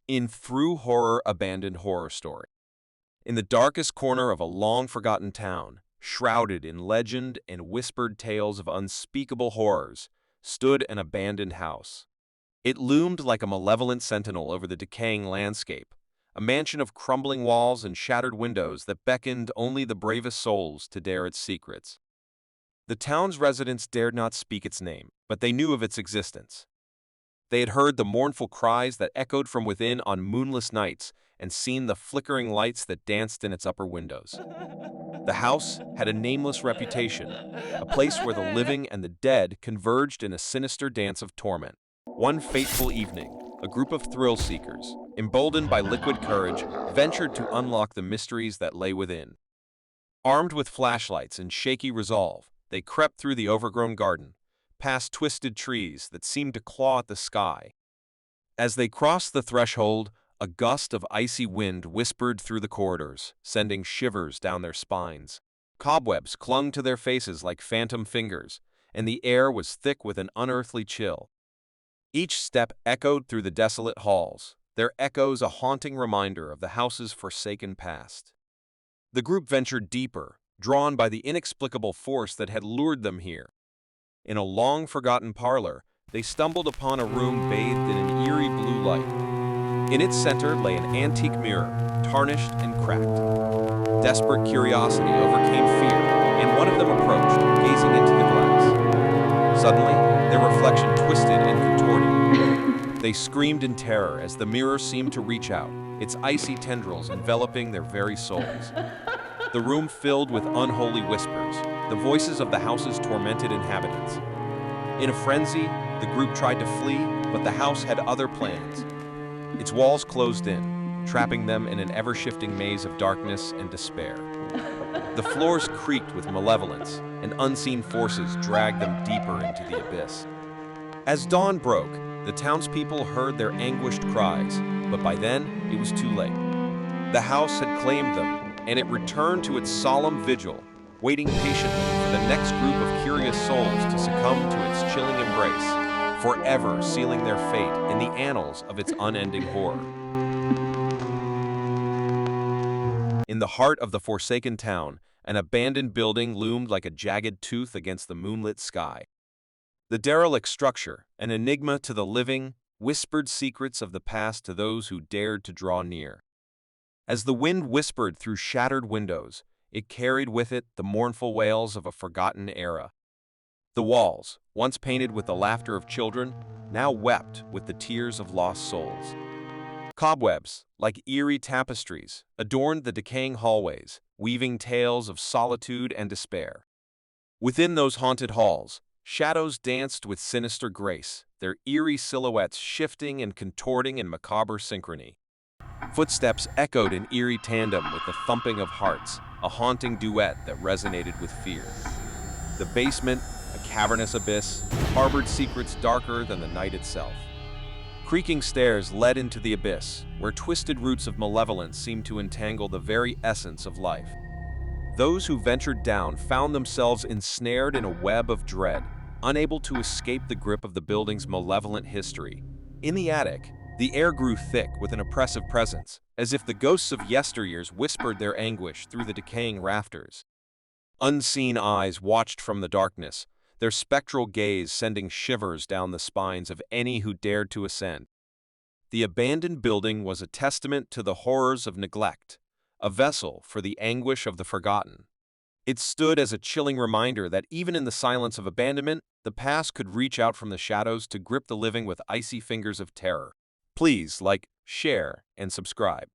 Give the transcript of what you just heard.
In Through Horror Abandoned Horror Story. In the darkest corner of a long-forgotten town, shrouded in legend and whispered tales of unspeakable horrors, stood an abandoned house. It loomed like a malevolent sentinel over the decaying landscape, a mansion of crumbling walls and shattered windows that beckoned only the bravest souls to dare its secrets. The town's residents dared not speak its name, but they knew of its existence. They had heard the mournful cries that echoed from within on moonless nights and seen the flickering lights that danced in its upper windows. The house had a nameless reputation, a place where the living and the dead converged in a sinister dance of torment. One fateful evening, a group of thrill-seekers, emboldened by liquid courage, ventured to unlock the mysteries that lay within. Armed with flashlights and shaky resolve, they crept through the overgrown garden, past twisted trees that seemed to claw at the sky. As they crossed the threshold, a gust of icy wind whispered through the corridors, sending shivers down their spines. Cobwebs clung to their faces like phantom fingers, and the air was thick with an unearthly chill. Each step echoed through the desolate halls, their echoes a haunting reminder of the house's forsaken past. The group ventured deeper, drawn by the inexplicable force that had lured them here. In a long-forgotten parlor, they stumbled upon a room bathed in an eerie blue light. In its center lay an antique mirror, tarnished and cracked. Desperate curiosity overcame fear, and one of them approached, gazing into the glass. Suddenly, their reflection twisted and contorted. They screamed in terror as the mirror seemed to reach out, its icy tendrils enveloping their very souls. The room filled with unholy whispers, the voices of the house's tormented inhabitants. In a frenzy, the group tried to flee, but the house had other plans. Its walls closed in, trapping them in an ever-shifting maze of darkness and despair. The floors creaked with malevolence, and unseen forces dragged them deeper into the abyss. As dawn broke, the townspeople heard their anguished cries, but by then, it was too late. The house had claimed them, and it returned to its solemn vigil, waiting patiently for the next group of curious souls to succumb to its chilling embrace, forever sealing their fate in the annals of its unending horror. In the heart of the forsaken town, an abandoned building loomed like a jagged tooth against the moonlit sky. The derelict structure, an enigma to the living, whispered secrets of the past to those who dared to draw near. As the wind whispered through shattered windows, it carried with it the mournful wails of a forgotten era. The walls, once painted with the laughter of children, now wept with the tears of lost souls. Cobwebs, like eerie tapestries, adorned the decaying hallways, weaving tales of solitude and despair. Within those haunted halls, shadows danced with sinister grace, their eerie silhouettes shifting and contorting in macabre synchrony. Footsteps echoed in eerie tandem with the thumping of hearts, a haunting duet that resonated with fear. The basement, a cavernous abyss, harbored secrets darker than the night itself. Creaking stairs led into the abyss, where twisted roots of malevolence seemed to entangle the very essence of life. Those who ventured down found themselves ensnared in a web of dread, unable to escape the grip of the building's malevolent history. In the attic, the air grew thick with an oppressive presence, as if the ghosts of yesteryears whispered their anguish through the decaying rafters. Unseen eyes watched from the darkness, their spectral gaze sending shivers down the spines of any who dared to ascend. The abandoned building was a testament to the horrors of neglect, a vessel for the anguish of the forgotten. It stood as a chilling reminder that even in the silence of abandonment, the past could reach out from the shadows to grip the living with icy fingers of terror. Please like, share, and subscribe.